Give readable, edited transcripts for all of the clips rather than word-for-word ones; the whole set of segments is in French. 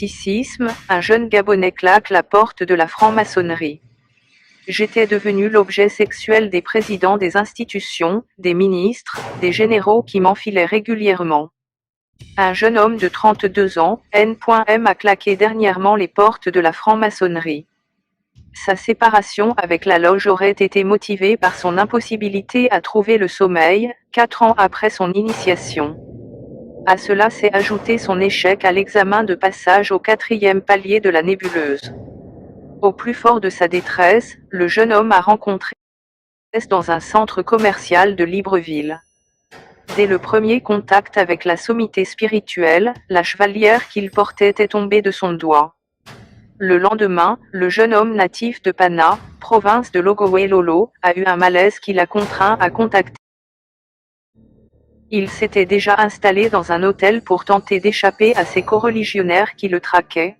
mysticisme, un jeune Gabonais claque la porte de la franc-maçonnerie. J'étais devenu l'objet sexuel des présidents des institutions, des ministres, des généraux qui m'enfilaient régulièrement. Un jeune homme de 32 ans, N.M. a claqué dernièrement les portes de la franc-maçonnerie. Sa séparation avec la loge aurait été motivée par son impossibilité à trouver le sommeil, 4 ans après son initiation. À cela s'est ajouté son échec à l'examen de passage au 4e palier de la nébuleuse. Au plus fort de sa détresse, le jeune homme a rencontré dans un centre commercial de Libreville. Dès le premier contact avec la sommité spirituelle, la chevalière qu'il portait est tombée de son doigt. Le lendemain, le jeune homme natif de Pana, province de Logowe-Lolo, a eu un malaise qui l'a contraint à contacter. Il s'était déjà installé dans un hôtel pour tenter d'échapper à ses coreligionnaires qui le traquaient.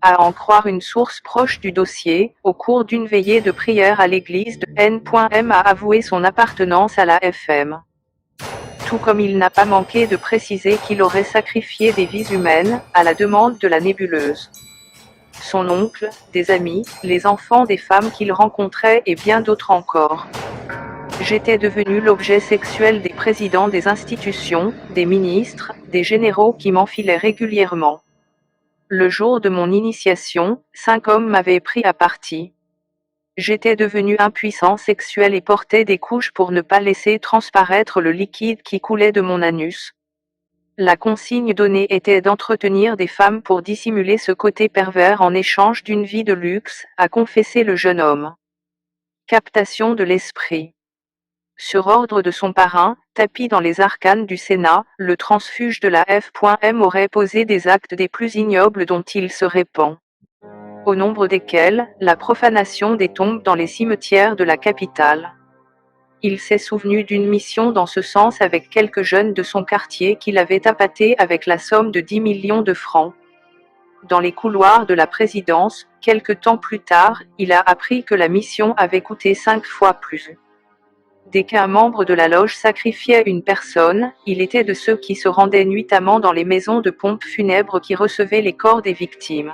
À en croire une source proche du dossier, au cours d'une veillée de prière à l'église de N.M. a avoué son appartenance à la FM. Tout comme il n'a pas manqué de préciser qu'il aurait sacrifié des vies humaines, à la demande de la nébuleuse. Son oncle, des amis, les enfants des femmes qu'il rencontrait et bien d'autres encore. J'étais devenu l'objet sexuel des présidents des institutions, des ministres, des généraux qui m'enfilaient régulièrement. Le jour de mon initiation, 5 hommes m'avaient pris à partie. J'étais devenu impuissant sexuel et portais des couches pour ne pas laisser transparaître le liquide qui coulait de mon anus. La consigne donnée était d'entretenir des femmes pour dissimuler ce côté pervers en échange d'une vie de luxe, a confessé le jeune homme. Captation de l'esprit. Sur ordre de son parrain, tapi dans les arcanes du Sénat, le transfuge de la F.M. aurait posé des actes des plus ignobles dont il se répand. Au nombre desquels, la profanation des tombes dans les cimetières de la capitale. Il s'est souvenu d'une mission dans ce sens avec quelques jeunes de son quartier qu'il avait appâtés avec la somme de 10 millions de francs. Dans les couloirs de la présidence, quelque temps plus tard, il a appris que la mission avait coûté 5 fois plus. Dès qu'un membre de la loge sacrifiait une personne, il était de ceux qui se rendaient nuitamment dans les maisons de pompes funèbres qui recevaient les corps des victimes.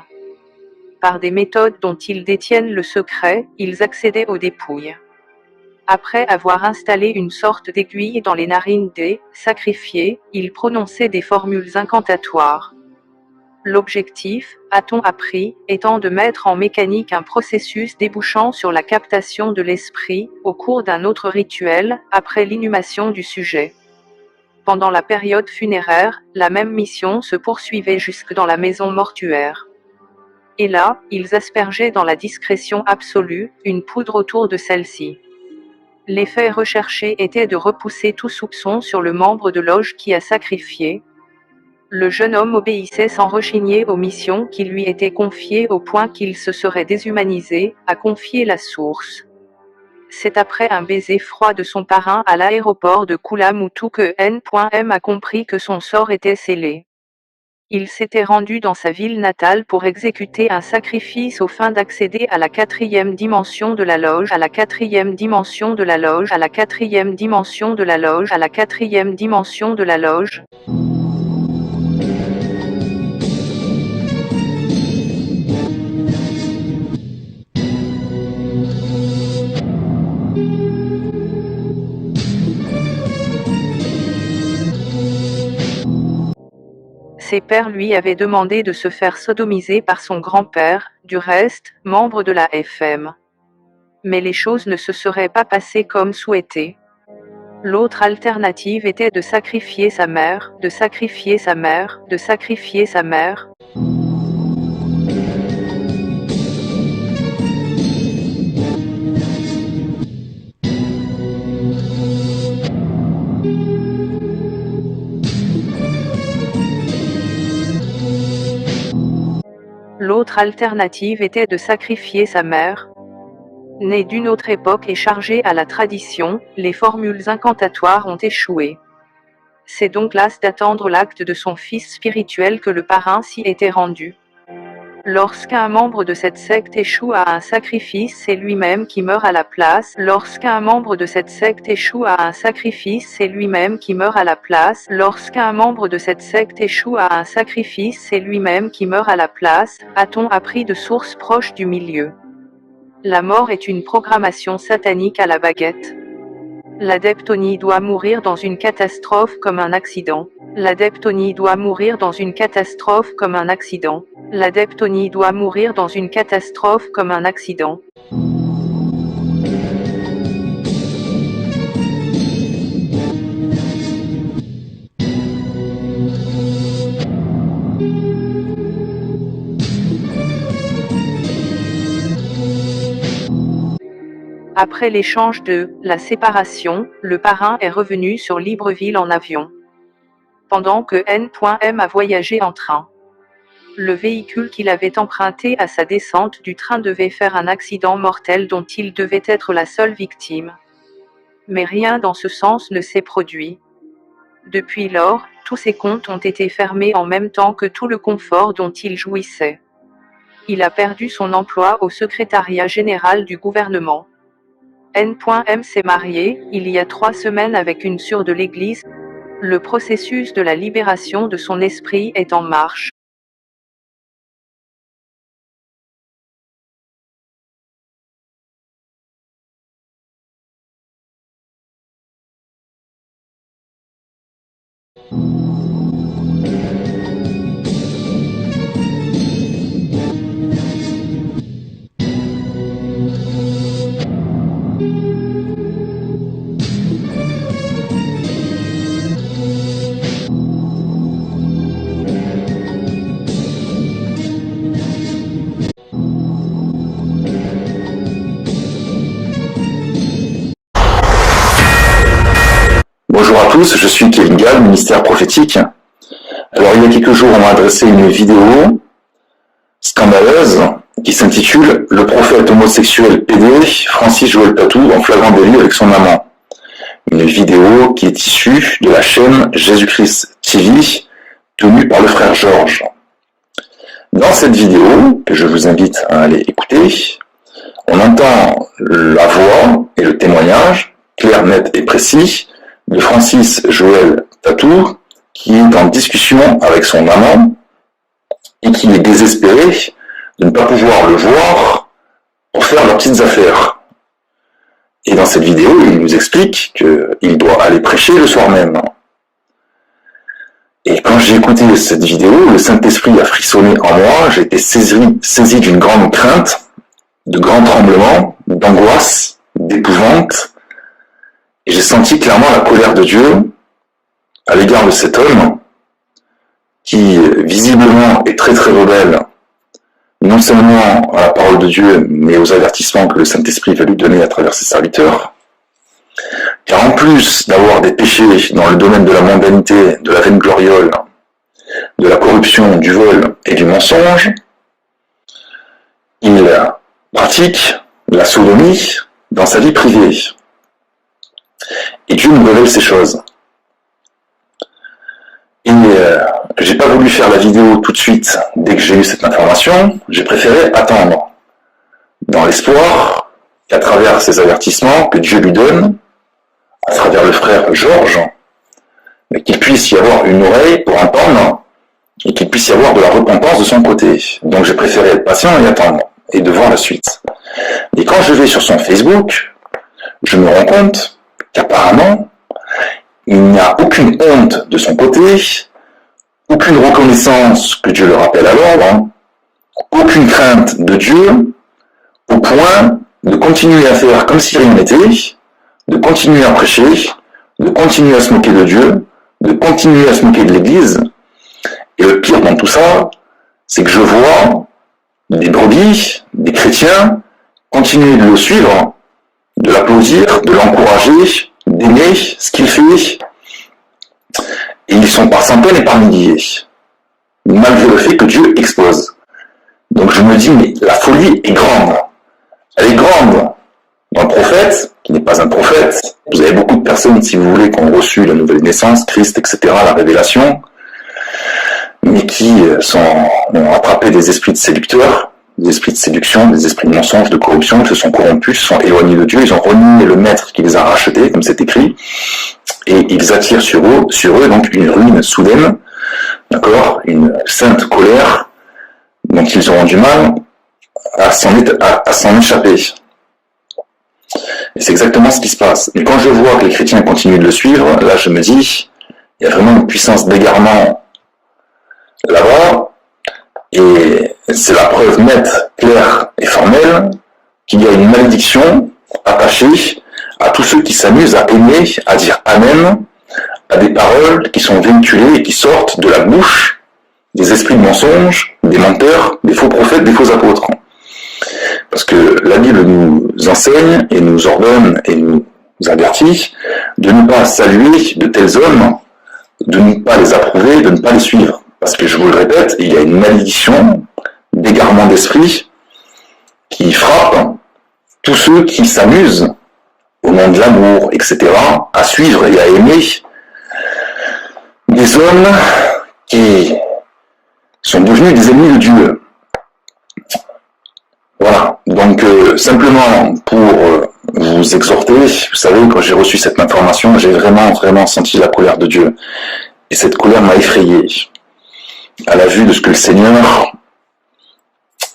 Par des méthodes dont ils détiennent le secret, ils accédaient aux dépouilles. Après avoir installé une sorte d'aiguille dans les narines des sacrifiés, ils prononçaient des formules incantatoires. L'objectif, a-t-on appris, étant de mettre en mécanique un processus débouchant sur la captation de l'esprit, au cours d'un autre rituel, après l'inhumation du sujet. Pendant la période funéraire, la même mission se poursuivait jusque dans la maison mortuaire. Et là, ils aspergeaient dans la discrétion absolue, une poudre autour de celle-ci. L'effet recherché était de repousser tout soupçon sur le membre de loge qui a sacrifié. Le jeune homme obéissait sans rechigner aux missions qui lui étaient confiées au point qu'il se serait déshumanisé, a confié la source. C'est après un baiser froid de son parrain à l'aéroport de Koulamoutou que N.M. a compris que son sort était scellé. Il s'était rendu dans sa ville natale pour exécuter un sacrifice aux fins d'accéder à la 4e dimension de la loge, à la 4e dimension de la loge, à la 4e dimension de la loge, à la 4e dimension de la loge. Ses pères lui avaient demandé de se faire sodomiser par son grand-père, du reste, membre de la FM. Mais les choses ne se seraient pas passées comme souhaité. L'autre alternative était de sacrifier sa mère, de sacrifier sa mère, de sacrifier sa mère. L'autre alternative était de sacrifier sa mère. Né d'une autre époque et chargé à la tradition, les formules incantatoires ont échoué. C'est donc las d'attendre l'acte de son fils spirituel que le parrain s'y était rendu. Lorsqu'un membre de cette secte échoue à un sacrifice, c'est lui-même qui meurt à la place. Lorsqu'un membre de cette secte échoue à un sacrifice, c'est lui-même qui meurt à la place. Lorsqu'un membre de cette secte échoue à un sacrifice, c'est lui-même qui meurt à la place, a-t-on appris de sources proches du milieu. La mort est une programmation satanique à la baguette. L'adepte doit mourir dans une catastrophe comme un accident. L'adepte doit mourir dans une catastrophe comme un accident. L'adepte doit mourir dans une catastrophe comme un accident. Après l'échange de la séparation, le parrain est revenu sur Libreville en avion. Pendant que N.M a voyagé en train. Le véhicule qu'il avait emprunté à sa descente du train devait faire un accident mortel dont il devait être la seule victime. Mais rien dans ce sens ne s'est produit. Depuis lors, tous ses comptes ont été fermés en même temps que tout le confort dont il jouissait. Il a perdu son emploi au secrétariat général du gouvernement. N.M s'est marié, il y a 3 semaines avec une sœur de l'Église. Le processus de la libération de son esprit est en marche. Bonjour à tous, je suis Kevin Gall, ministère prophétique. Alors il y a quelques jours, on m'a adressé une vidéo scandaleuse qui s'intitule « Le prophète homosexuel PD, Francis Joël Patou, en flagrant délit avec son amant ». Une vidéo qui est issue de la chaîne Jésus-Christ TV, tenue par le frère Georges. Dans cette vidéo, que je vous invite à aller écouter, on entend la voix et le témoignage, clair, net et précis, de Francis Joël Patou, qui est en discussion avec son amant et qui est désespéré de ne pas pouvoir le voir pour faire leurs petites affaires. Et dans cette vidéo, il nous explique qu'il doit aller prêcher le soir même. Et quand j'ai écouté cette vidéo, le Saint-Esprit a frissonné en moi, j'ai été saisi d'une grande crainte, de grands tremblements, d'angoisse, d'épouvante. Et j'ai senti clairement la colère de Dieu à l'égard de cet homme qui, visiblement, est très très rebelle, non seulement à la parole de Dieu, mais aux avertissements que le Saint-Esprit va lui donner à travers ses serviteurs. Car en plus d'avoir des péchés dans le domaine de la mondanité, de la vaingloriole, de la corruption, du vol et du mensonge, il pratique la sodomie dans sa vie privée. Et Dieu nous révèle ces choses. Et j'ai pas voulu faire la vidéo tout de suite dès que j'ai eu cette information, j'ai préféré attendre, dans l'espoir qu'à travers ces avertissements que Dieu lui donne, à travers le frère Georges, mais qu'il puisse y avoir une oreille pour entendre, et qu'il puisse y avoir de la repentance de son côté. Donc j'ai préféré être patient et attendre, et de voir la suite. Et quand je vais sur son Facebook, je me rends compte qu'apparemment, il n'y a aucune honte de son côté, aucune reconnaissance que Dieu le rappelle à l'ordre, aucune crainte de Dieu, au point de continuer à faire comme si rien n'était, de continuer à prêcher, de continuer à se moquer de Dieu, de continuer à se moquer de l'Église. Et le pire dans tout ça, c'est que je vois des brebis, des chrétiens, continuer de le suivre, de l'applaudir, de l'encourager, d'aimer ce qu'il fait. Et ils sont par centaines et par milliers, malgré le fait que Dieu expose. Donc je me dis, mais la folie est grande. Elle est grande dans le prophète, qui n'est pas un prophète. Vous avez beaucoup de personnes, si vous voulez, qui ont reçu la nouvelle naissance, Christ, etc., la révélation. Mais et qui ont attrapé des esprits de séducteurs, des esprits de séduction, des esprits de mensonge, de corruption, qui se sont corrompus, se sont éloignés de Dieu, ils ont renié le maître qui les a rachetés, comme c'est écrit, et ils attirent sur eux donc une ruine soudaine, d'accord, une sainte colère, dont ils auront du mal à s'en échapper. Et c'est exactement ce qui se passe. Et quand je vois que les chrétiens continuent de le suivre, là je me dis, il y a vraiment une puissance d'égarement là-bas, et c'est la preuve nette, claire et formelle qu'il y a une malédiction attachée à tous ceux qui s'amusent à aimer, à dire Amen, à des paroles qui sont véhiculées et qui sortent de la bouche des esprits de mensonge, des menteurs, des faux prophètes, des faux apôtres. Parce que la Bible nous enseigne et nous ordonne et nous avertit de ne pas saluer de tels hommes, de ne pas les approuver, de ne pas les suivre. Parce que je vous le répète, il y a une malédiction d'égarement d'esprit qui frappe tous ceux qui s'amusent au nom de l'amour, etc., à suivre et à aimer des hommes qui sont devenus des ennemis de Dieu. Voilà, donc simplement pour vous exhorter, vous savez, quand j'ai reçu cette information, j'ai vraiment senti la colère de Dieu. Et cette colère m'a effrayé à la vue de ce que le Seigneur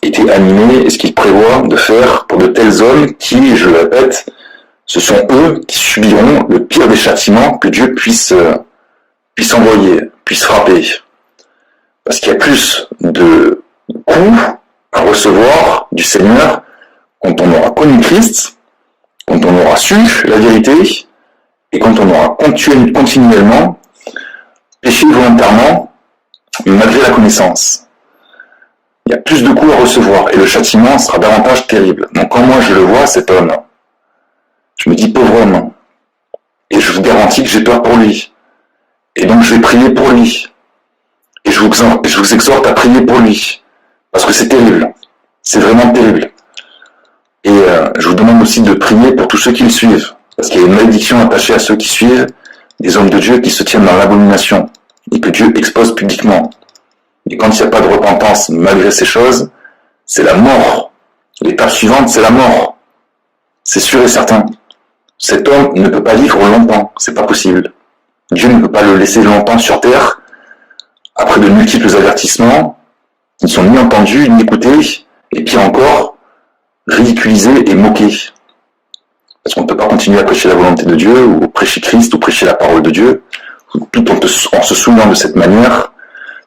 était animé et ce qu'il prévoit de faire pour de tels hommes qui, je le répète, ce sont eux qui subiront le pire des châtiments que Dieu puisse envoyer, puisse frapper. Parce qu'il y a plus de coups à recevoir du Seigneur quand on aura connu Christ, quand on aura su la vérité, et quand on aura continuellement péché volontairement, malgré la connaissance. Il y a plus de coups à recevoir, et le châtiment sera davantage terrible. Donc quand moi je le vois, cet homme, je me dis pauvre homme, et je vous garantis que j'ai peur pour lui. Et donc je vais prier pour lui. Et je vous exhorte à prier pour lui. Parce que c'est terrible. C'est vraiment terrible. Et je vous demande aussi de prier pour tous ceux qui le suivent. Parce qu'il y a une malédiction attachée à ceux qui suivent des hommes de Dieu qui se tiennent dans l'abomination. Et que Dieu expose publiquement. Et quand il n'y a pas de repentance malgré ces choses, c'est la mort. L'étape suivante, c'est la mort. C'est sûr et certain. Cet homme ne peut pas vivre longtemps. C'est pas possible. Dieu ne peut pas le laisser longtemps sur terre, après de multiples avertissements, qui ne sont ni entendus, ni écoutés, et pire encore, ridiculisés et moqués. Parce qu'on ne peut pas continuer à prêcher la volonté de Dieu, ou prêcher Christ, ou prêcher la parole de Dieu, tout en se souvenant de cette manière,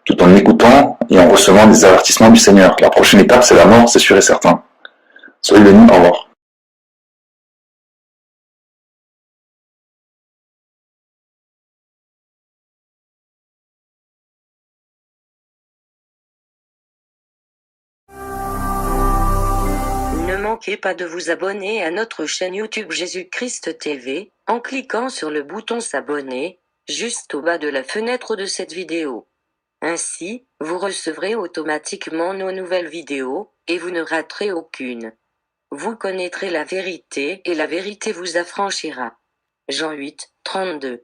tout en écoutant et en recevant des avertissements du Seigneur. La prochaine étape, c'est la mort, c'est sûr et certain. Soyez bénis, au revoir. Ne manquez pas de vous abonner à notre chaîne YouTube Jésus-Christ TV, en cliquant sur le bouton s'abonner, juste au bas de la fenêtre de cette vidéo. Ainsi, vous recevrez automatiquement nos nouvelles vidéos, et vous ne raterez aucune. Vous connaîtrez la vérité et la vérité vous affranchira. Jean 8, 32.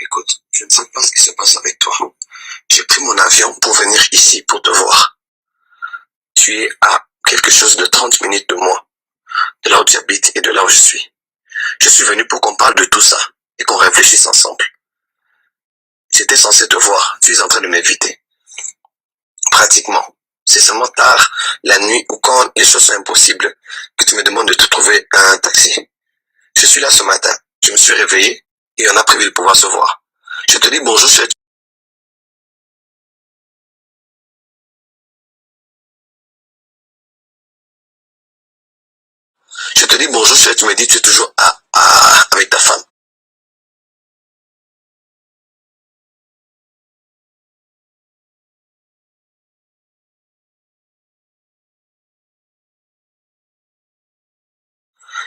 Écoute, je ne sais pas ce qui se passe avec toi. J'ai pris mon avion pour venir ici pour te voir. Tu es à quelque chose de 30 minutes de moi, de là où tu habites et de là où je suis. Je suis venu pour qu'on parle de tout ça et qu'on réfléchisse ensemble. J'étais censé te voir, tu es en train de m'éviter. Pratiquement. C'est seulement tard, la nuit ou quand les choses sont impossibles, que tu me demandes de te trouver un taxi. Je suis là ce matin, je me suis réveillé et on a prévu de pouvoir se voir. Je te dis bonjour, tu me dis tu es toujours avec ta femme.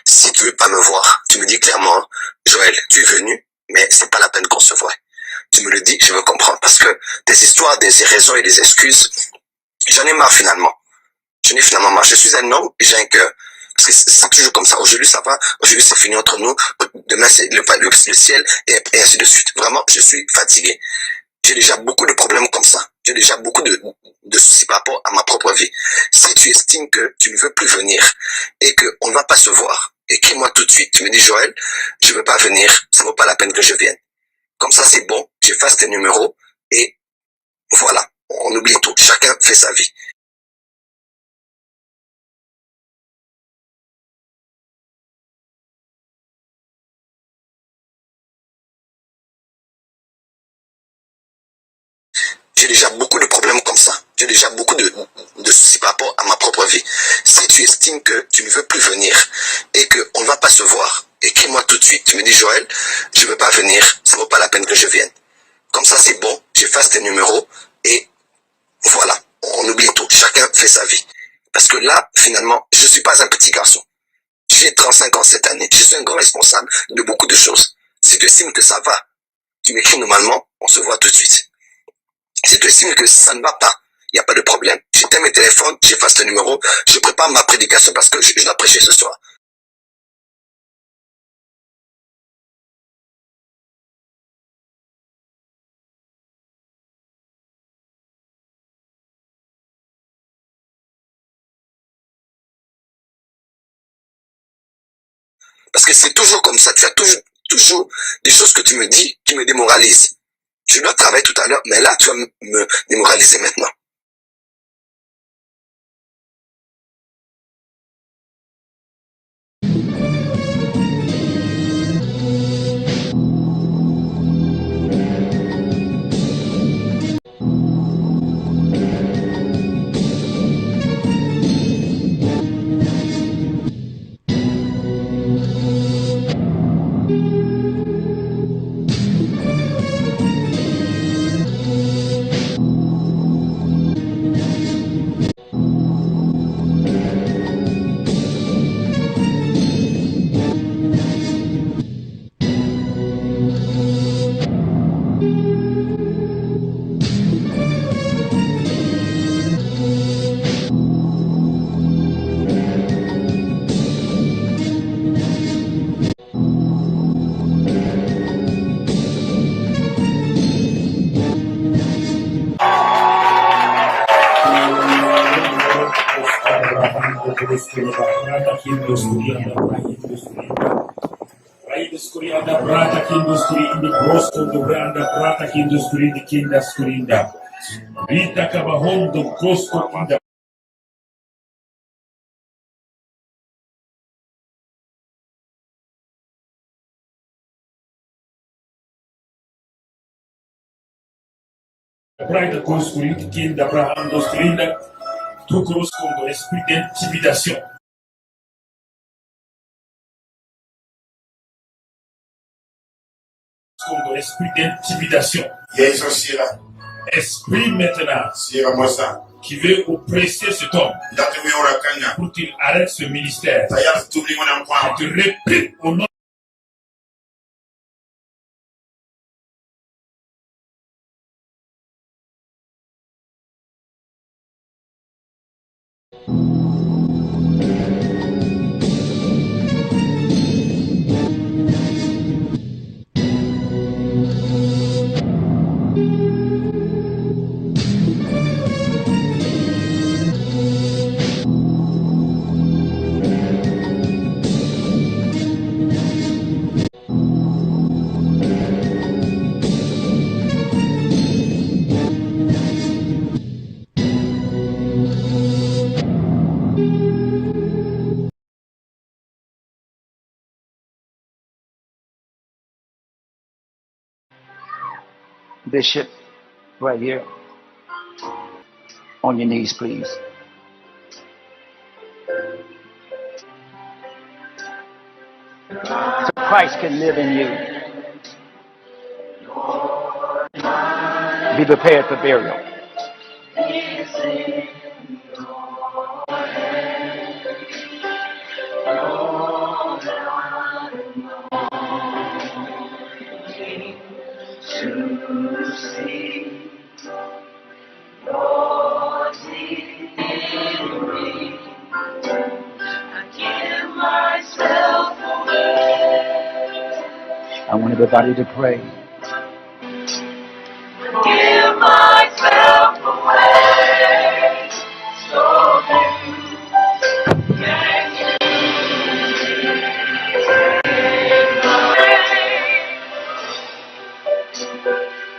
Si tu veux pas me voir, tu me dis clairement, Joël, tu es venu, mais c'est pas la peine qu'on se voie. Tu me le dis, je veux comprendre, parce que des histoires, des raisons et des excuses, j'en ai marre finalement. J'en ai finalement marre. Je suis un homme et j'ai un cœur. Parce que c'est toujours comme ça. Aujourd'hui, ça va. Aujourd'hui, c'est fini entre nous. Demain, c'est le ciel et ainsi de suite. Vraiment, je suis fatigué. J'ai déjà beaucoup de problèmes comme ça. J'ai déjà beaucoup de soucis par rapport à ma propre vie. Si tu estimes que tu ne veux plus venir et qu'on ne va pas se voir, écris-moi tout de suite. Tu me dis, Joël, je ne veux pas venir. Ça ne vaut pas la peine que je vienne. Comme ça, c'est bon. J'efface tes numéros et voilà. On oublie tout. Chacun fait sa vie. J'ai déjà beaucoup de problèmes comme ça. J'ai déjà beaucoup de soucis par rapport à ma propre vie. Si tu estimes que tu ne veux plus venir et qu'on ne va pas se voir, écris-moi tout de suite. Tu me dis, Joël, je ne veux pas venir. Ça ne vaut pas la peine que je vienne. Comme ça, c'est bon. J'efface tes numéros et voilà. On oublie tout. Chacun fait sa vie. Parce que là, finalement, je ne suis pas un petit garçon. J'ai 35 ans cette année. Je suis un grand responsable de beaucoup de choses. Si tu estimes que ça va, tu m'écris normalement, on se voit tout de suite. Si tu estimes que ça ne va pas, il n'y a pas de problème. J'éteins mes téléphones, j'efface le numéro, je prépare ma prédication parce que je dois prêcher ce soir. Parce que c'est toujours comme ça, tu as toujours des choses que tu me dis qui me démoralisent. Je dois travailler tout à l'heure, mais là, tu vas me démoraliser maintenant. Praia construído que ainda para indústria tu corresponde esprit d'intimidation. Comme esprit d'intimidation. Esprit maintenant qui veut oppresser cet homme pour qu'il arrête ce ministère. Je te répète au nom Bishop, right here. On your knees, please. So Christ can live in you. Be prepared for burial. want everybody to pray. Give myself away so you can use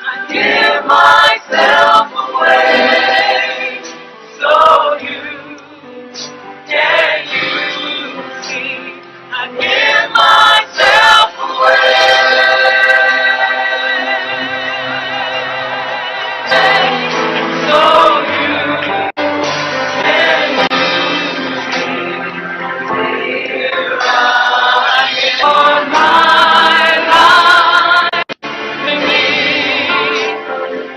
I give myself away so you can use me. I give myself away so you can on my life to me.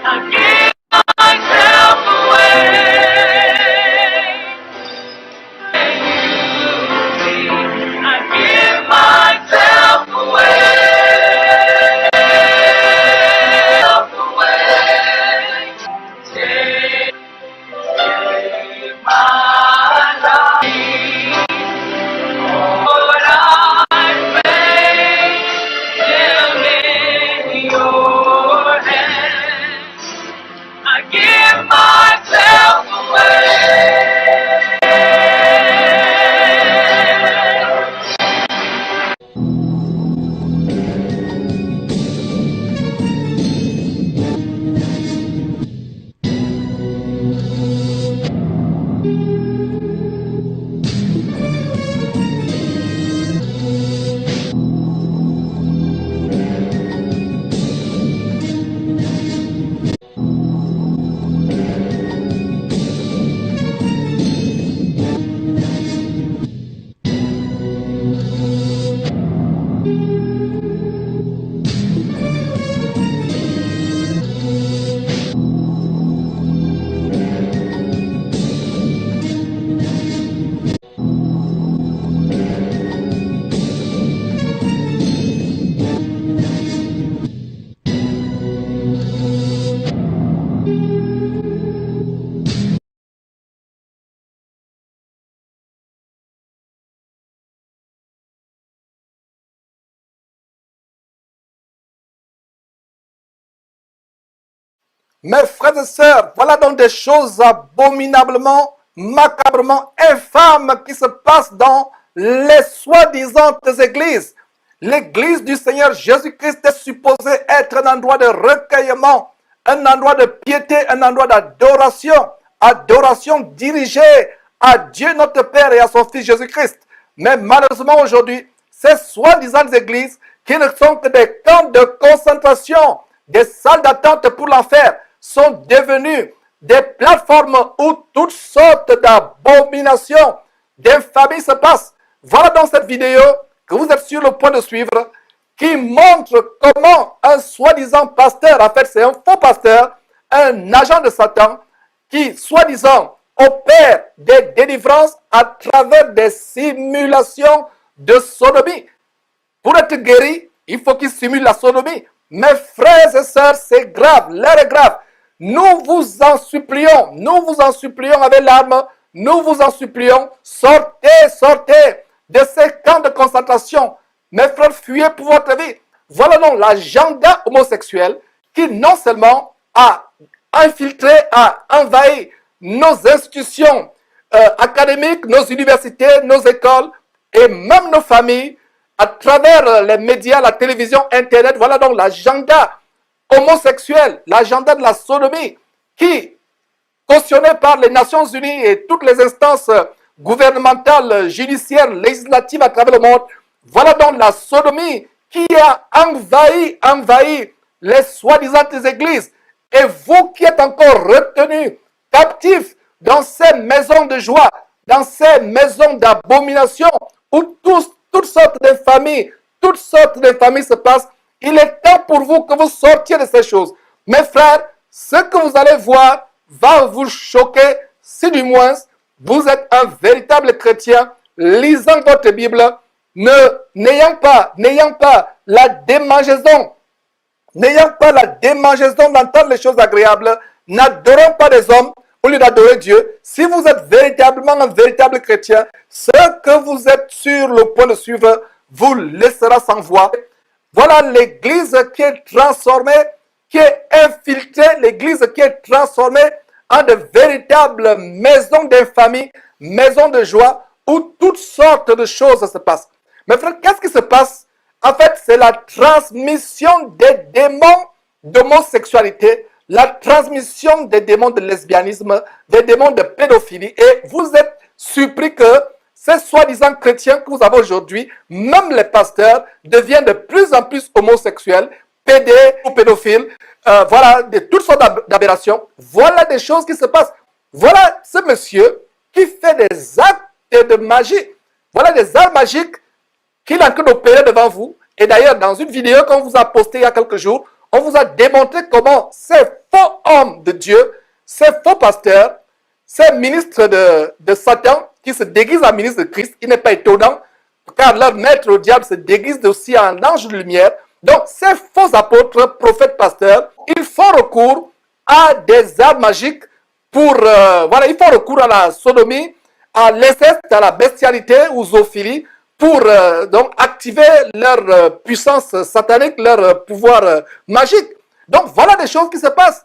I give myself away. I give myself away. Take my life. Lord, I place them in your hands. I give myself away. Mes frères et sœurs, voilà donc des choses abominablement, macabrement infâmes qui se passent dans les soi-disant églises. L'église du Seigneur Jésus-Christ est supposée être un endroit de recueillement, un endroit de piété, un endroit d'adoration, adoration dirigée à Dieu notre Père et à son Fils Jésus-Christ. Mais malheureusement aujourd'hui, ces soi-disant églises qui ne sont que des camps de concentration, des salles d'attente pour l'enfer, sont devenues des plateformes où toutes sortes d'abominations, d'infamies se passent. Voilà dans cette vidéo que vous êtes sur le point de suivre, qui montre comment un soi-disant pasteur, en fait c'est un faux pasteur, un agent de Satan, qui soi-disant opère des délivrances à travers des simulations de sodomie. Pour être guéri, il faut qu'il simule la sodomie. Mes frères et sœurs, c'est grave, l'heure est grave. Nous vous en supplions avec larmes, nous vous en supplions, sortez, sortez de ces camps de concentration. Mes frères, fuyez pour votre vie. Voilà donc l'agenda homosexuel qui non seulement a infiltré, a envahi nos institutions académiques, nos universités, nos écoles et même nos familles à travers les médias, la télévision, Internet. Voilà donc l'agenda homosexuel, l'agenda de la sodomie qui, cautionné par les Nations Unies et toutes les instances gouvernementales, judiciaires, législatives à travers le monde, voilà donc la sodomie qui a envahi les soi-disant églises. Et vous qui êtes encore retenus captifs dans ces maisons de joie, dans ces maisons d'abomination, où toutes sortes d'infamies se passent, il est temps pour vous que vous sortiez de ces choses. Mes frères, ce que vous allez voir va vous choquer si du moins vous êtes un véritable chrétien, lisant votre Bible, n'ayant pas la démangeaison, d'entendre les choses agréables, n'adorant pas les hommes au lieu d'adorer Dieu. Si vous êtes véritablement un véritable chrétien, ce que vous êtes sur le point de suivre vous laissera sans voix. Voilà l'église qui est transformée, qui est infiltrée, l'église qui est transformée en de véritables maisons d'infamie, maisons de joie, où toutes sortes de choses se passent. Mais frère, qu'est-ce qui se passe? En fait, c'est la transmission des démons d'homosexualité, la transmission des démons de lesbianisme, des démons de pédophilie. Et vous êtes surpris que ces soi-disant chrétiens que vous avez aujourd'hui, même les pasteurs, deviennent de plus en plus homosexuels, pédés ou pédophiles, voilà, de toutes sortes d'aberrations. Voilà des choses qui se passent. Voilà ce monsieur qui fait des actes de magie. Voilà des arts magiques qu'il est en train d'opérer devant vous. Et d'ailleurs, dans une vidéo qu'on vous a postée il y a quelques jours, on vous a démontré comment ces faux hommes de Dieu, ces faux pasteurs, ces ministres de Satan qui se déguisent en ministres de Christ, il n'est pas étonnant, car leur maître au diable se déguise aussi en ange de lumière. Donc, ces faux apôtres, prophètes, pasteurs, ils font recours à des arts magiques pour, voilà, ils font recours à la sodomie, à l'inceste, à la bestialité ou zoophilie, pour donc activer leur puissance satanique, leur pouvoir magique. Donc voilà des choses qui se passent.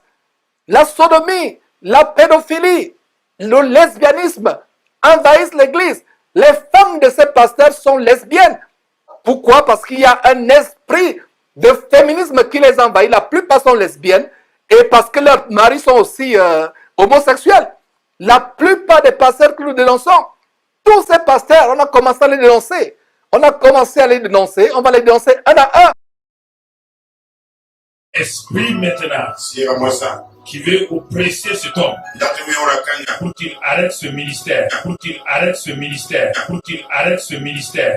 La sodomie, la pédophilie, le lesbianisme envahissent l'église. Les femmes de ces pasteurs sont lesbiennes. Pourquoi? Parce qu'il y a un esprit de féminisme qui les envahit. La plupart sont lesbiennes et parce que leurs maris sont aussi homosexuels. La plupart des pasteurs que nous dénonçons, tous ces pasteurs, on a commencé à les dénoncer. On a commencé à les dénoncer. On va les dénoncer un à un. Esprit maintenant, qui veut oppresser cet homme, pour qu'il arrête ce ministère, pour qu'il arrête ce ministère, pour qu'il arrête ce ministère.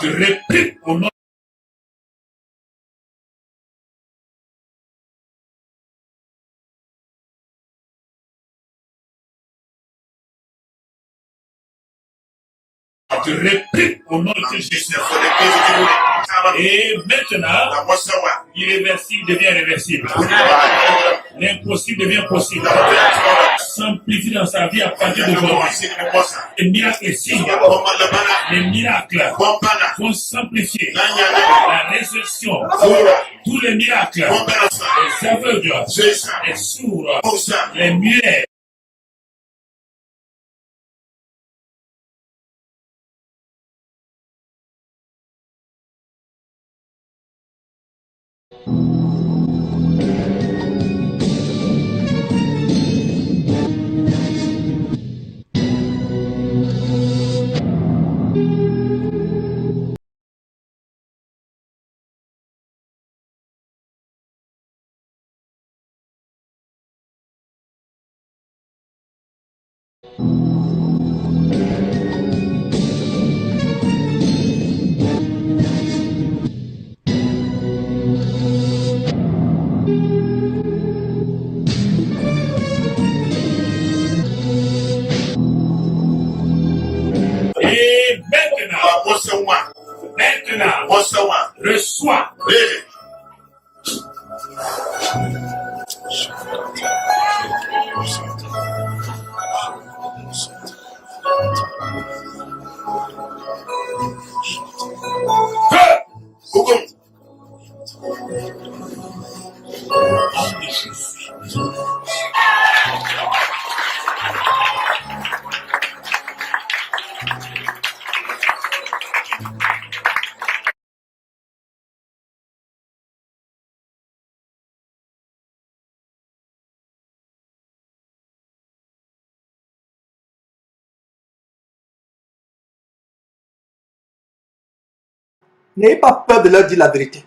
Je répète au nom Je répète au nom de Jésus. Et maintenant, l'irréversible devient réversible. L'impossible devient possible. S'amplifie dans sa vie à partir d'aujourd'hui. Les miracles et signes, les miracles vont s'amplifier. La résurrection, tous les miracles, les aveugles, les sourds, les muets. Et maintenant, reçois. N'ayez pas peur de leur dire la vérité.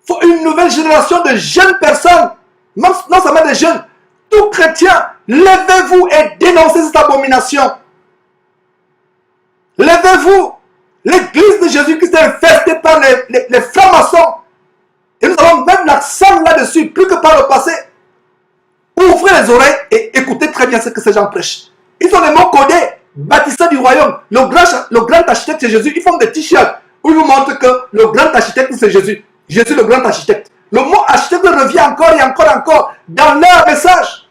Il faut une nouvelle génération de jeunes personnes, non seulement des jeunes, tout chrétiens, levez-vous et dénoncez cette abomination. Levez-vous. L'église de Jésus-Christ est infestée par les francs-maçons. Et nous avons même l'accent là-dessus, plus que par le passé. Ouvrez les oreilles et écoutez très bien ce que ces gens prêchent. Ils ont des mots codés, bâtisseurs du royaume. Le grand architecte, c'est Jésus. Ils font des t-shirts où ils nous montrent que le grand architecte, c'est Jésus. Jésus, le grand architecte. Le mot architecte revient encore et encore et encore dans leur message.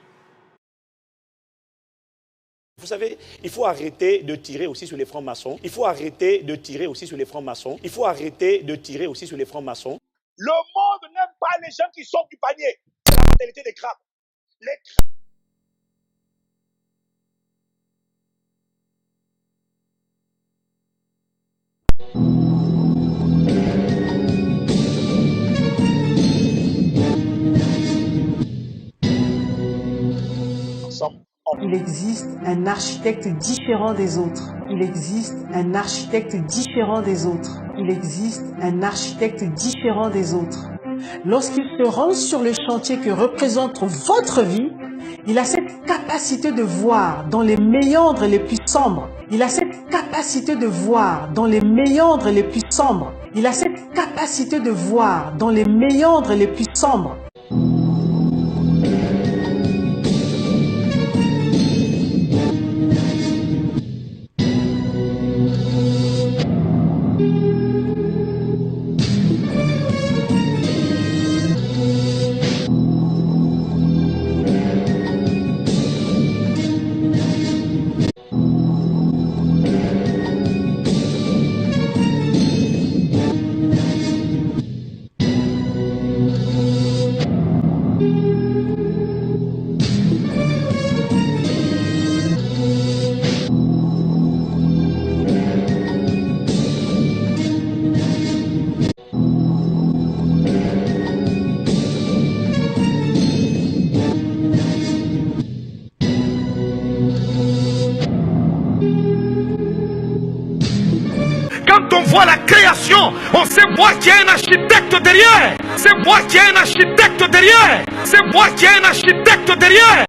Vous savez, il faut arrêter de tirer aussi sur les francs-maçons. Il faut arrêter de tirer aussi sur les francs-maçons. Il faut arrêter de tirer aussi sur les francs-maçons. Le monde n'aime pas les gens qui sortent du panier. C'est la mentalité des crabes. Les crabes. Il existe un architecte différent des autres. Il existe un architecte différent des autres. Il existe un architecte différent des autres. Lorsqu'il se rend sur le chantier que représente votre vie, il a cette capacité de voir dans les méandres les plus sombres. Il a cette capacité de voir dans les méandres les plus sombres. Il a cette capacité de voir dans les méandres les plus sombres. Quand on voit la création, on sait moi qui est un architecte derrière. C'est moi qui est un architecte derrière. C'est moi qui est un architecte derrière.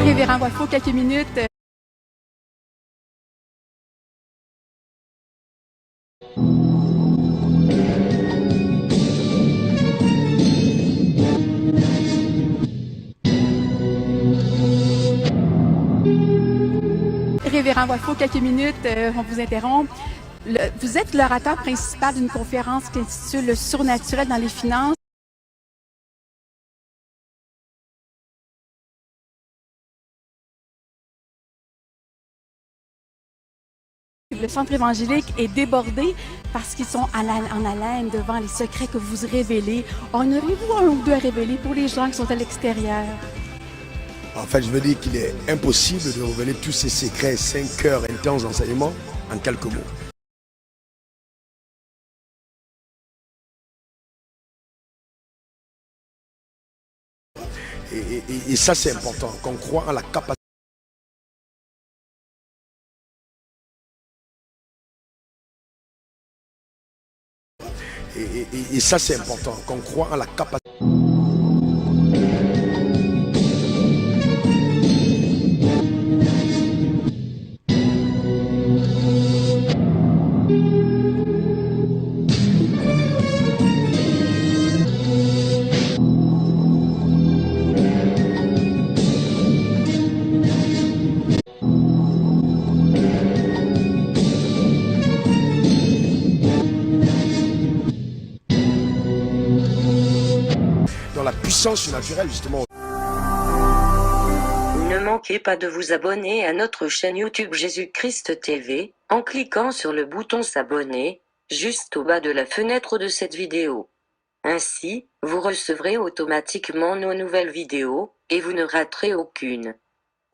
Révérend Wafo, quelques minutes. Révérend Wafo, quelques minutes, on vous interrompt. Vous êtes l'orateur principal d'une conférence qui s'intitule « Le surnaturel dans les finances ». Le centre évangélique est débordé parce qu'ils sont en haleine devant les secrets que vous révélez. En auriez-vous un ou deux à révéler pour les gens qui sont à l'extérieur? En fait, je veux dire qu'il est impossible de révéler tous ces secrets, 5 heures intenses d'enseignement en quelques mots. Et ça, c'est important, qu'on croit en la capacité. Et ça, c'est important, qu'on croit en la capacité. Dans la puissance surnaturelle, justement. Ne manquez pas de vous abonner à notre chaîne YouTube Jésus-Christ TV, en cliquant sur le bouton s'abonner, juste au bas de la fenêtre de cette vidéo. Ainsi, vous recevrez automatiquement nos nouvelles vidéos, et vous ne raterez aucune.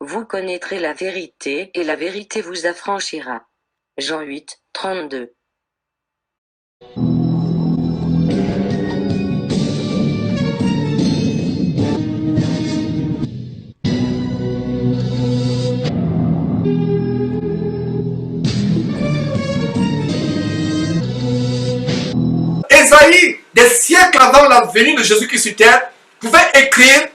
Vous connaîtrez la vérité, et la vérité vous affranchira. Jean 8, 32. Ésaïe, des la venue de Jésus-Christ sur terre, pouvait écrire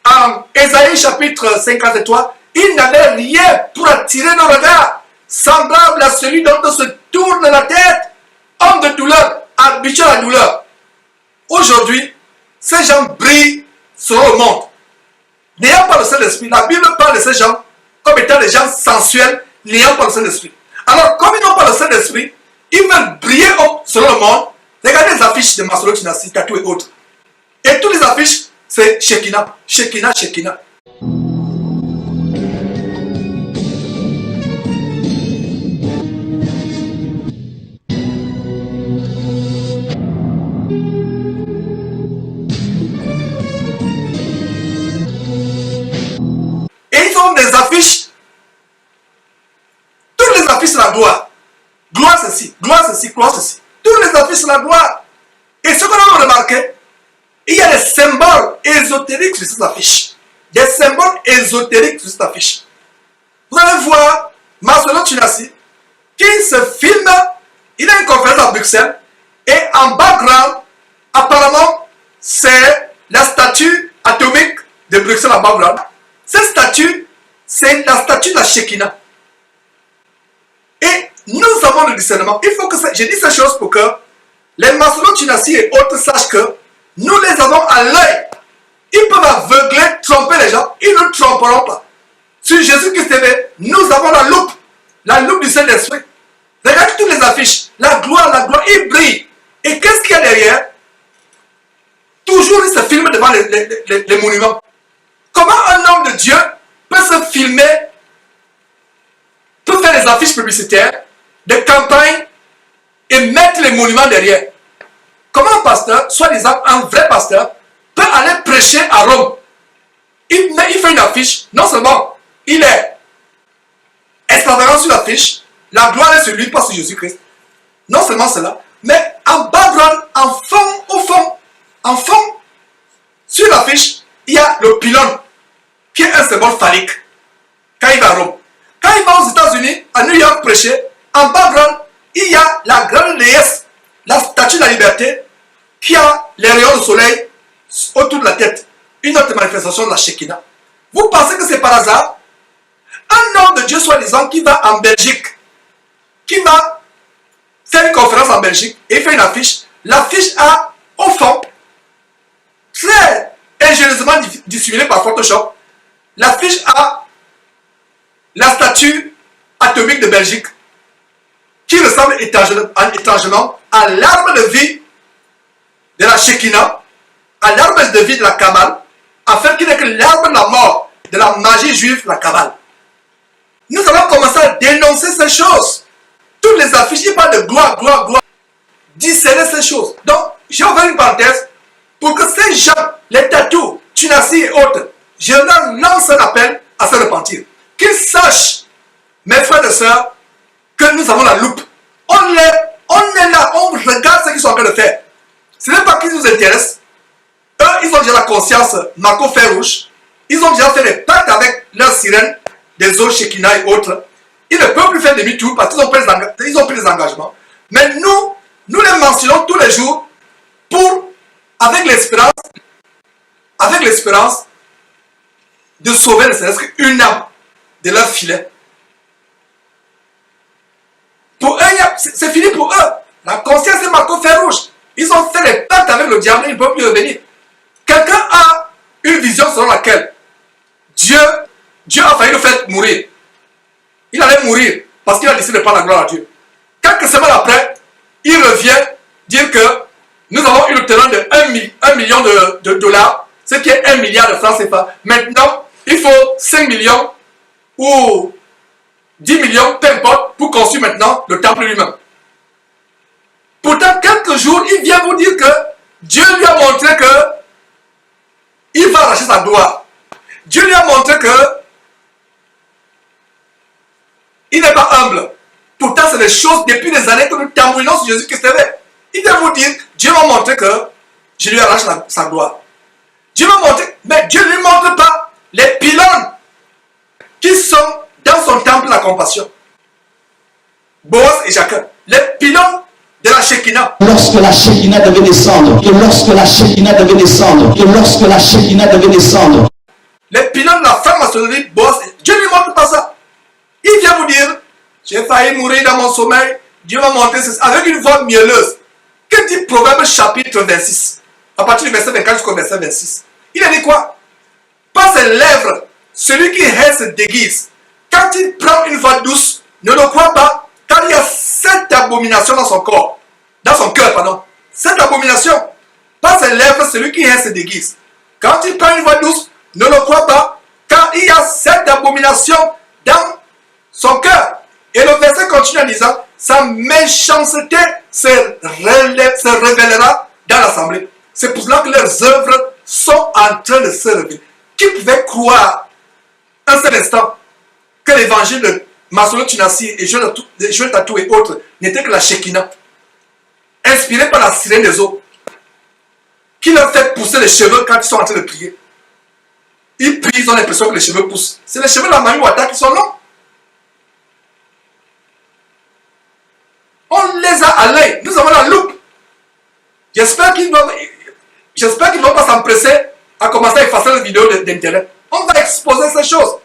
en Ésaïe chapitre 53, il n'avait rien pour attirer nos regards, semblable à celui dont on se tourne la tête, homme de douleur, habitué à la douleur. Aujourd'hui, ces gens brillent sur le monde. N'ayant pas le Saint-Esprit, la Bible parle de ces gens comme étant des gens sensuels, n'ayant pas le Saint-Esprit. Alors, comme ils n'ont pas le Saint-Esprit, ils veulent briller sur le monde. Regardez les affiches de Maslow Chinasi, Tatou et autres. Et toutes les affiches, c'est Shekinah, Shekinah, Shekinah. Et ils ont des affiches. Toutes les affiches, c'est la gloire. Gloire ceci, gloire ceci, gloire ceci. Toutes les affiches, c'est la gloire. Et ce que nous avons remarqué, il y a des symboles ésotériques sur cette affiche. Des symboles ésotériques sur cette affiche. Vous allez voir Maslow Chinasi qui se filme. Il a une conférence à Bruxelles. Et en background, apparemment, c'est la statue atomique de Bruxelles en background. Cette statue, c'est la statue de la Shekinah. Et nous avons le discernement. Il faut que je dis ces choses pour que les Maslow Chinasi et autres sachent que nous les avons à l'œil. Ils peuvent aveugler, tromper les gens. Ils ne tromperont pas. Sur Jésus-Christ TV, nous avons la loupe du Saint-Esprit. Regardez toutes les affiches. La gloire, il brille. Et qu'est-ce qu'il y a derrière? Toujours, il se filme devant les monuments. Comment un homme de Dieu peut se filmer, peut faire des affiches publicitaires, des campagnes et mettre les monuments derrière? Comment un pasteur, soi-disant un vrai pasteur, peut aller prêcher à Rome? Il fait une affiche, non seulement il est extravagant sur l'affiche, la gloire est sur lui, pas sur Jésus-Christ. Non seulement cela, mais en background, en fond, sur l'affiche, il y a le pylône, qui est un symbole phallique, quand il va à Rome. Quand il va aux États-Unis, à New York prêcher, en background, il y a la grande déesse, la statue de la liberté, qui a les rayons du soleil autour de la tête. Une autre manifestation de la Shekinah. Vous pensez que c'est par hasard? Un homme de Dieu, soi-disant, qui va en Belgique, qui va faire une conférence en Belgique, et il fait une affiche. L'affiche a, au fond, très ingénieusement dissimulé par Photoshop, l'affiche a la statue atomique de Belgique, qui ressemble étrangement à l'arbre de vie de la Shekinah, à l'arbre de vie de la Kabbale, afin qu'il n'est que l'arbre de la mort, de la magie juive, la Kabbale. Nous allons commencer à dénoncer ces choses. Toutes les affiches, il parlent de gloire, gloire, gloire. Discerner ces choses. Donc, j'ai ouvert une parenthèse pour que ces gens, les tatous, Chinasi et autres, je leur lance un appel à se repentir. Qu'ils sachent, mes frères et sœurs, que nous avons la loupe. On est là, on regarde ce qu'ils sont en train de faire. Ce n'est pas qu'ils nous intéressent. Eux, ils ont déjà la conscience, Marco Fer Rouge. Ils ont déjà fait des pactes avec leurs sirènes, des autres Shekinah et autres. Ils ne peuvent plus faire demi-tour parce qu'ils ont pris des engagements. Mais nous les mentionnons tous les jours avec l'espérance de sauver ne serait-ce qu'une âme de leur filet. Pour eux, c'est fini pour eux. La conscience est Marco Fer Rouge. Ils ont fait des pactes avec le diable, ils ne peuvent plus revenir. Quelqu'un a une vision selon laquelle Dieu a failli le faire mourir. Il allait mourir parce qu'il a décidé de prendre la gloire à Dieu. Quelques semaines après, il revient dire que nous avons eu le terrain de 1 million de dollars, ce qui est 1 milliard de francs CFA. Maintenant, il faut 5 millions ou 10 millions, peu importe, pour construire maintenant le temple lui-même. Pourtant, quelques jours, il vient vous dire que Dieu lui a montré que il va arracher sa gloire. Dieu lui a montré que il n'est pas humble. Pourtant, c'est des choses depuis des années que nous tambourinons sur Jésus-Christ. Il vient vous dire, Dieu m'a montré que je lui arrache sa gloire. Dieu m'a montré, mais Dieu ne lui montre pas les pylônes qui sont dans son temple de la compassion. Boaz et Jacques. Les pylônes de la Shekinah. Lorsque la Shekinah devait descendre, que lorsque la Shekinah devait descendre, que lorsque la Shekinah devait descendre. Les pilotes de la franc-maçonnerie bossent. Dieu ne lui montre pas ça. Il vient vous dire, j'ai failli mourir dans mon sommeil, Dieu m'a montré avec une voix mielleuse. Que dit Proverbe chapitre 26, à partir du verset 24 jusqu'au verset 26. Il a dit quoi? Par ses lèvres, celui qui hait se déguise. Quand il prend une voix douce, ne le crois pas, car il y a 7 abominations dans son corps. Dans son cœur, pardon. 7 abominations. Par ses lèvres, celui qui hait se déguise. Quand il prend une voix douce, ne le crois pas, car il y a 7 abominations dans son cœur. Et le verset continue en disant, sa méchanceté se révélera dans l'assemblée. C'est pour cela que leurs œuvres sont en train de se révéler. Qui pouvait croire un seul instant que l'évangile de Masolo Tunasi et Joël Tatou et autres n'était que la Shekinah, inspiré par la sirène des eaux, qui leur fait pousser les cheveux quand ils sont en train de prier. Ils prient, ils ont l'impression que les cheveux poussent. C'est les cheveux de la Mami Wata qui sont longs. On les a à l'œil. Nous avons la loupe. J'espère qu'ils ne vont pas s'empresser à commencer à effacer les vidéos d'Internet. On va exposer ces choses.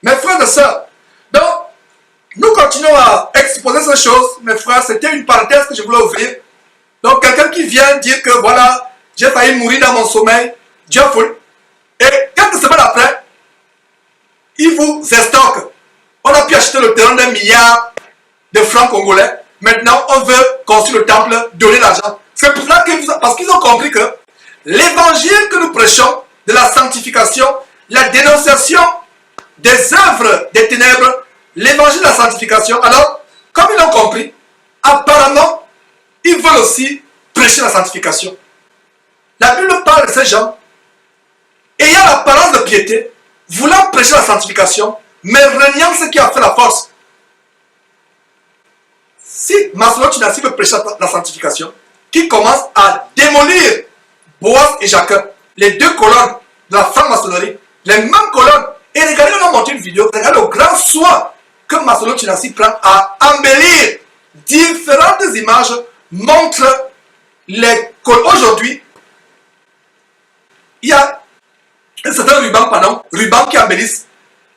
Mes frères et sœurs. Donc, nous continuons à exposer ces choses. Mes frères, c'était une parenthèse que je voulais ouvrir. Donc, quelqu'un qui vient dire que voilà, j'ai failli mourir dans mon sommeil. Dieu a foule. Et quelques semaines après, il vous estorque. On a pu acheter le terrain d'1 milliard de francs congolais. Maintenant, on veut construire le temple, donner l'argent. C'est pour cela parce qu'ils ont compris que l'évangile que nous prêchons de la sanctification, la dénonciation des œuvres des ténèbres, l'évangile de la sanctification, alors, comme ils l'ont compris, apparemment, ils veulent aussi prêcher la sanctification. La Bible parle de ces gens ayant l'apparence de piété, voulant prêcher la sanctification, mais reniant ce qui a fait la force. Si Masolo Tunasi veut prêcher la sanctification, qui commence à démolir Boaz et Jacques, les 2 colonnes de la franc-maçonnerie, les mêmes colonnes, et regardez, on a monté une vidéo, regardez le grand soin que Masolo Tunasi prend à embellir différentes images, montrent les colonnes. Aujourd'hui, il y a un certain ruban qui embellissent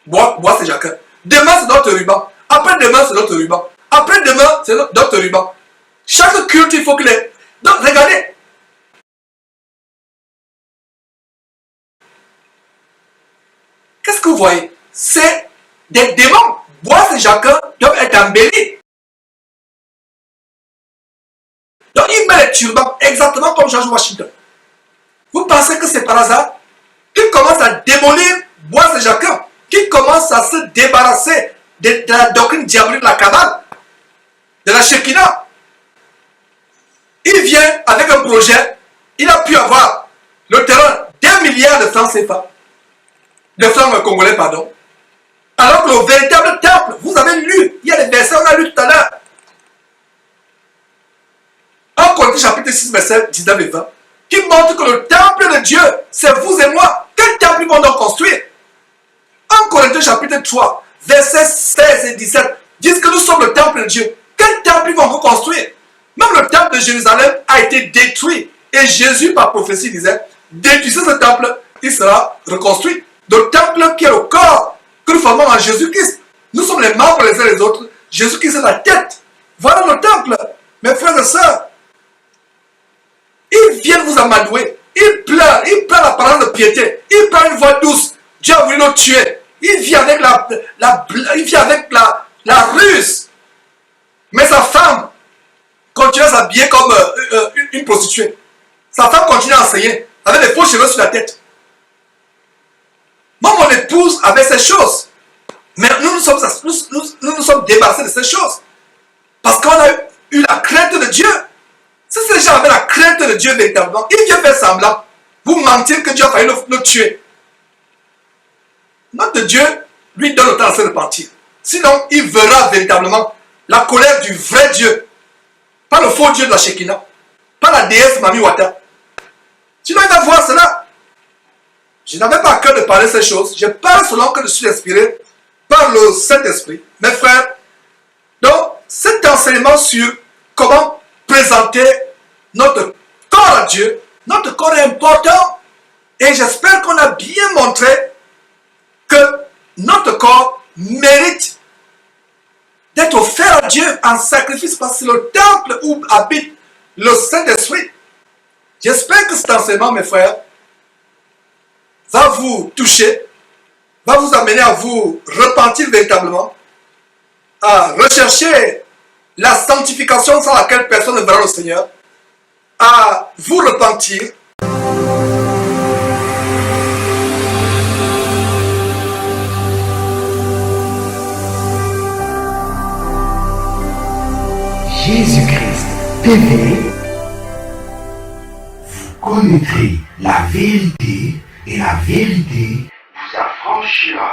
Boaz et Jacques. Demain, c'est d'autres rubans. Après-demain, c'est d'autres rubans. Après-demain, c'est d'autres rubans. Chaque culte, il faut que les... Donc, regardez. Qu'est-ce que vous voyez? C'est des démons. Boaz et Jacques doivent être embellis. Donc, il met les turbans exactement comme George Washington. Vous pensez que c'est par hasard? Il commence à démolir Boaz et Jacques, qui commence à se débarrasser de la doctrine diabolique de la cabale, de la Shekinah. Il vient avec un projet, il a pu avoir le terrain d'1 milliard de francs CFA, de francs congolais, pardon. Alors que le véritable temple, vous avez lu, il y a des versets, on a lu tout à l'heure. En Corinthiens chapitre 6, verset 19 et 20, qui montre que le temple de Dieu, c'est vous et moi. Quel temple ils vont donc construire? En Corinthiens chapitre 3, versets 16 et 17, disent que nous sommes le temple de Dieu. Quel temple ils vont reconstruire? Même le temple de Jérusalem a été détruit. Et Jésus, par prophétie, disait, détruisez ce temple, il sera reconstruit. Le temple qui est le corps que nous formons en Jésus-Christ. Nous sommes les membres les uns les autres. Jésus-Christ est la tête. Voilà le temple. Mes frères et sœurs, ils viennent vous amadouer. Ils pleurent l'apparence de piété. Il prend une voix douce. Dieu a voulu le tuer. Il vit avec la ruse. Mais sa femme continue à s'habiller comme une prostituée. Sa femme continue à enseigner avec des faux cheveux sur la tête. Moi, mon épouse avait ces choses. Mais nous nous sommes débarrassés de ces choses. Parce qu'on a eu la crainte de Dieu. Si ces gens avaient la crainte de Dieu véritablement, ils viennent faire semblant. Vous mentir que Dieu a failli le tuer. Notre Dieu lui donne le temps de se repentir. Sinon, il verra véritablement la colère du vrai Dieu. Pas le faux Dieu de la Shekinah. Pas la déesse Mami Wata. Sinon, il va voir cela. Je n'avais pas à cœur de parler de ces choses. Je parle selon que je suis inspiré par le Saint-Esprit. Mes frères, donc, cet enseignement sur comment présenter notre corps à Dieu. Notre corps est important et j'espère qu'on a bien montré que notre corps mérite d'être offert à Dieu en sacrifice parce que c'est le temple où habite le Saint-Esprit. J'espère que cet enseignement, mes frères, va vous toucher, va vous amener à vous repentir véritablement, à rechercher la sanctification sans laquelle personne ne verra le Seigneur, à vous repentir. Jésus-Christ TV, vous connaîtrez la vérité et la vérité vous affranchira.